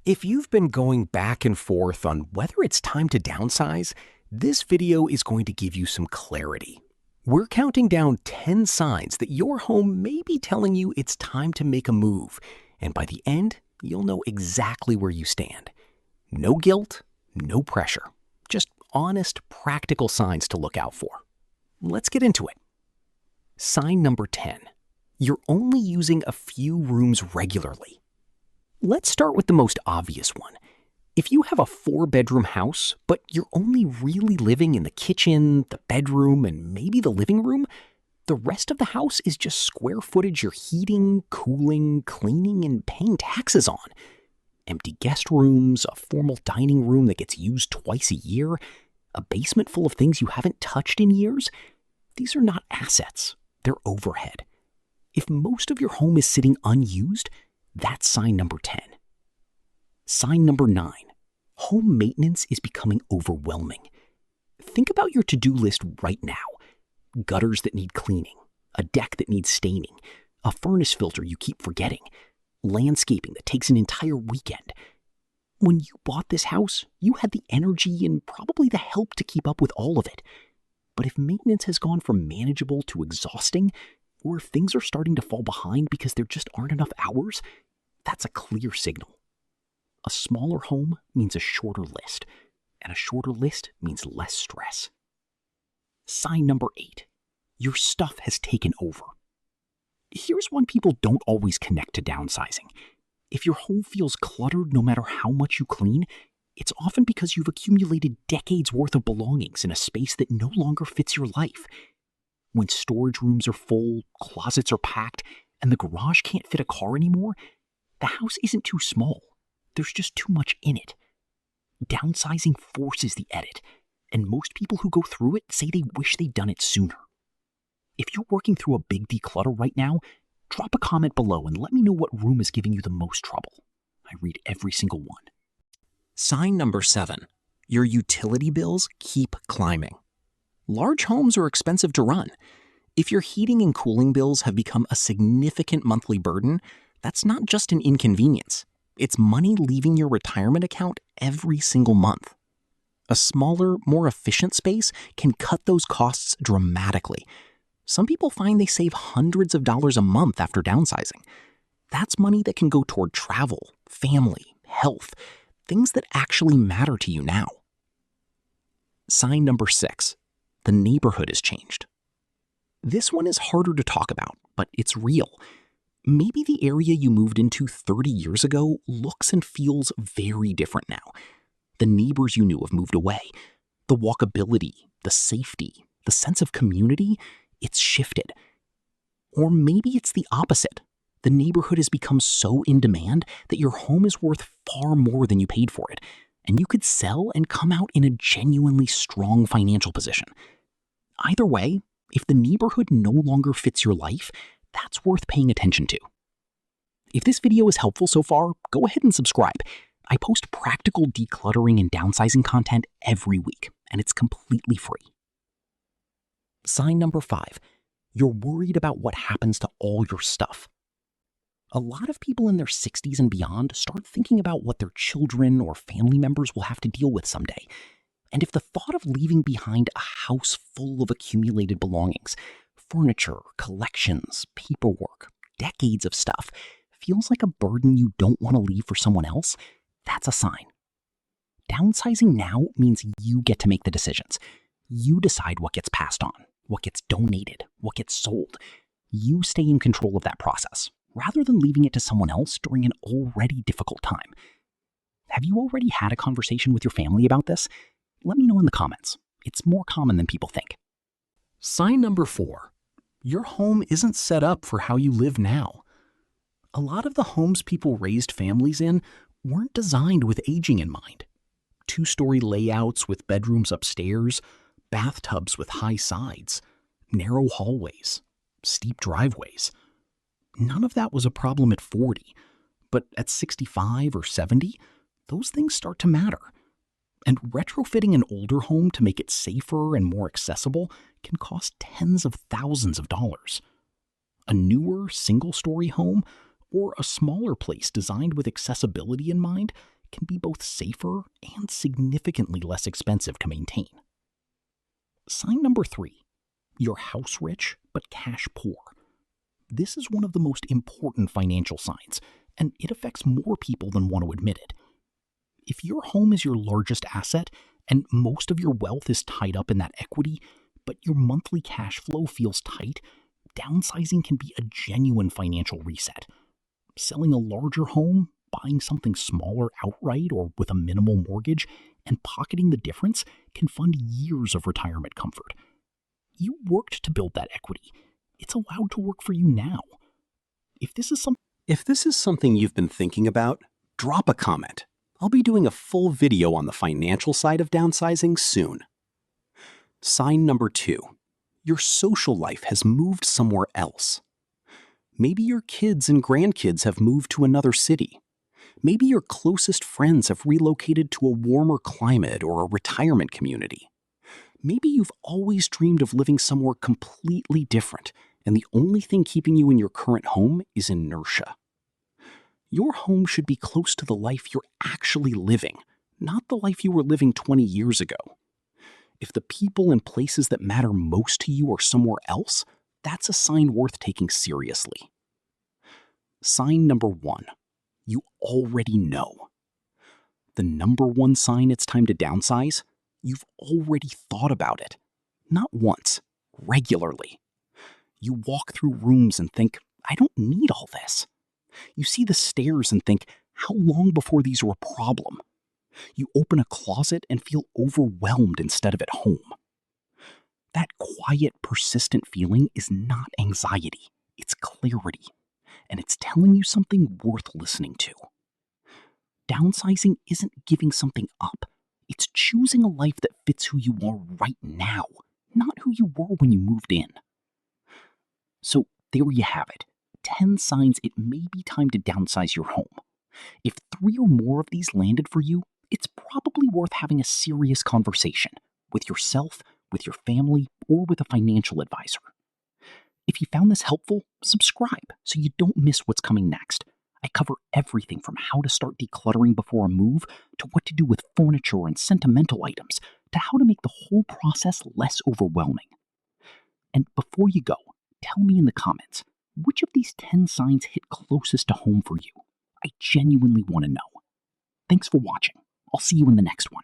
If you've been going back and forth on whether it's time to downsize, this video is going to give you some clarity. We're counting down 10 signs that your home may be telling you it's time to make a move, and by the end, you'll know exactly where you stand. No guilt, no pressure, just honest, practical signs to look out for. Let's get into it. Sign number 10. You're only using a few rooms regularly. Let's start with the most obvious one. If you have a 4-bedroom house, but you're only really living in the kitchen, the bedroom, and maybe the living room, the rest of the house is just square footage you're heating, cooling, cleaning, and paying taxes on. Empty guest rooms, a formal dining room that gets used twice a year, a basement full of things you haven't touched in years. These are not assets, they're overhead. If most of your home is sitting unused, that's sign number 10. Sign number 9. Home maintenance is becoming overwhelming. Think about your to-do list right now. Gutters that need cleaning, a deck that needs staining, a furnace filter you keep forgetting, landscaping that takes an entire weekend. When you bought this house, you had the energy and probably the help to keep up with all of it. But if maintenance has gone from manageable to exhausting, or if things are starting to fall behind because there just aren't enough hours, that's a clear signal. A smaller home means a shorter list, and a shorter list means less stress. Sign number 8. Your stuff has taken over. Here's one people don't always connect to downsizing. If your home feels cluttered no matter how much you clean, it's often because you've accumulated decades worth of belongings in a space that no longer fits your life. When storage rooms are full, closets are packed, and the garage can't fit a car anymore, the house isn't too small. There's just too much in it. Downsizing forces the edit, and most people who go through it say they wish they'd done it sooner. If you're working through a big declutter right now, drop a comment below and let me know what room is giving you the most trouble. I read every single one. Sign number 7. Your utility bills keep climbing. Large homes are expensive to run. If your heating and cooling bills have become a significant monthly burden, that's not just an inconvenience. It's money leaving your retirement account every single month. A smaller, more efficient space can cut those costs dramatically. Some people find they save hundreds of dollars a month after downsizing. That's money that can go toward travel, family, health, things that actually matter to you now. Sign number 6. The neighborhood has changed. This one is harder to talk about, but it's real. Maybe the area you moved into 30 years ago looks and feels very different now. The neighbors you knew have moved away. The walkability, the safety, the sense of community, it's shifted. Or maybe it's the opposite. The neighborhood has become so in demand that your home is worth far more than you paid for it, and you could sell and come out in a genuinely strong financial position. Either way, if the neighborhood no longer fits your life, that's worth paying attention to. If this video is helpful so far, go ahead and subscribe. I post practical decluttering and downsizing content every week, and it's completely free. Sign number 5. You're worried about what happens to all your stuff. A lot of people in their 60s and beyond start thinking about what their children or family members will have to deal with someday. And if the thought of leaving behind a house full of accumulated belongings, furniture, collections, paperwork, decades of stuff, feels like a burden you don't want to leave for someone else, that's a sign. Downsizing now means you get to make the decisions. You decide what gets passed on, what gets donated, what gets sold. You stay in control of that process, rather than leaving it to someone else during an already difficult time. Have you already had a conversation with your family about this? Let me know in the comments. It's more common than people think. Sign number 4. Your home isn't set up for how you live now. A lot of the homes people raised families in weren't designed with aging in mind. 2-story layouts with bedrooms upstairs, bathtubs with high sides, narrow hallways, steep driveways. None of that was a problem at 40, but at 65 or 70, those things start to matter. And retrofitting an older home to make it safer and more accessible can cost tens of thousands of dollars. A newer single-story home or a smaller place designed with accessibility in mind can be both safer and significantly less expensive to maintain. Sign number 3. You're house rich but cash poor. This is one of the most important financial signs, and it affects more people than want to admit it. If your home is your largest asset and most of your wealth is tied up in that equity, but your monthly cash flow feels tight, downsizing can be a genuine financial reset. Selling a larger home, buying something smaller outright or with a minimal mortgage, and pocketing the difference can fund years of retirement comfort. You worked to build that equity. It's allowed to work for you now. If this is something you've been thinking about, drop a comment. I'll be doing a full video on the financial side of downsizing soon. Sign number 2. Your social life has moved somewhere else. Maybe your kids and grandkids have moved to another city. Maybe your closest friends have relocated to a warmer climate or a retirement community. Maybe you've always dreamed of living somewhere completely different, and the only thing keeping you in your current home is inertia. Your home should be close to the life you're actually living, not the life you were living 20 years ago. If the people and places that matter most to you are somewhere else, that's a sign worth taking seriously. Sign number 1. You already know. The number 1 sign it's time to downsize? You've already thought about it. Not once, regularly. You walk through rooms and think, I don't need all this. You see the stairs and think, how long before these are a problem? You open a closet and feel overwhelmed instead of at home. That quiet, persistent feeling is not anxiety, it's clarity, and it's telling you something worth listening to. Downsizing isn't giving something up, it's choosing a life that fits who you are right now, not who you were when you moved in. So there you have it, 10 signs it may be time to downsize your home. If 3 or more of these landed for you, it's probably worth having a serious conversation with yourself, with your family, or with a financial advisor. If you found this helpful, subscribe so you don't miss what's coming next. I cover everything from how to start decluttering before a move, to what to do with furniture and sentimental items, to how to make the whole process less overwhelming. And before you go, tell me in the comments, which of these 10 signs hit closest to home for you? I genuinely want to know. Thanks for watching. I'll see you in the next one.